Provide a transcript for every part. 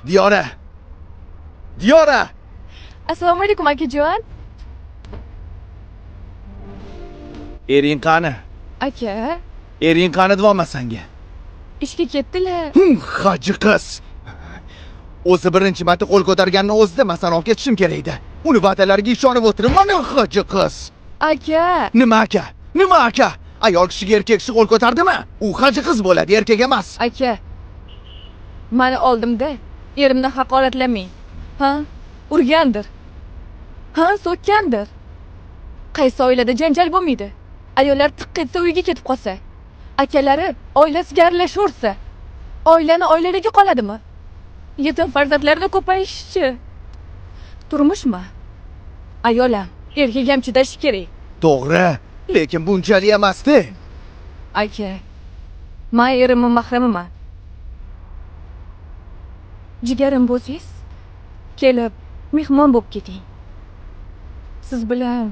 Diyora! Diyora! Assalomu alaykum akajon. Ering qani? Aka, Ering qani deyapman senga. ishga ketdilar. Haji qiz. O'zi birinchi marta qo'l ko'targanning o'zida masan olib ketishim kerak edi. Uni va'dalariga ishonib o'tiribman, haji qiz. Aka, Nima aka? Nima aka? Ayol kishiga erkak kishi qo'l ko'tardimi? U haji qiz bo'ladi, erkak emas. aka. Mani oldimda erimni haqoratlamang. Ha? Urgandir. Ha, so'kkandir. Qaysi oilada janjal bo'lmaydi? Ayollar tiq etsa uyga ketib qolsa, akalari oilasiga aralashaversa, oilani oilaligi qoladimi? Yetim farzandlarni ko'payishi turmushmi? Ayolam, erkak ham chidashi kerak. To'g'ri, lekin bunchalik emas-da. Aka, men erimni mahramiman. Jigarim bo'lsangiz, kelib mehmon bo'lib keting. Siz bilan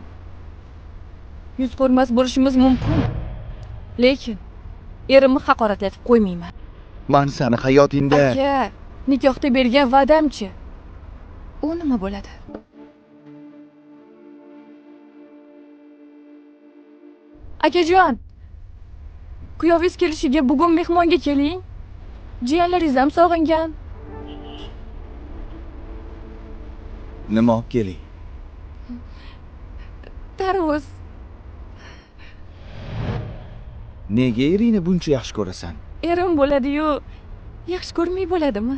yuz ko'rmas bo'lishimiz mumkin. Lekin erimni haqoratlatib qo'ymayman. Men seni hayotingda Aka, nikohda bergan va'damchi? U nima bo'ladi? Akajon, kuyovingiz kelishiga bugun mehmonga keling. Jiyanlaringiz ham sog'ingan. nima olib keling? Tarvuz. Nega eringni buncha yaxshi ko'rasan? Erim bo'ladi-yu, yaxshi ko'rmay bo'ladimi?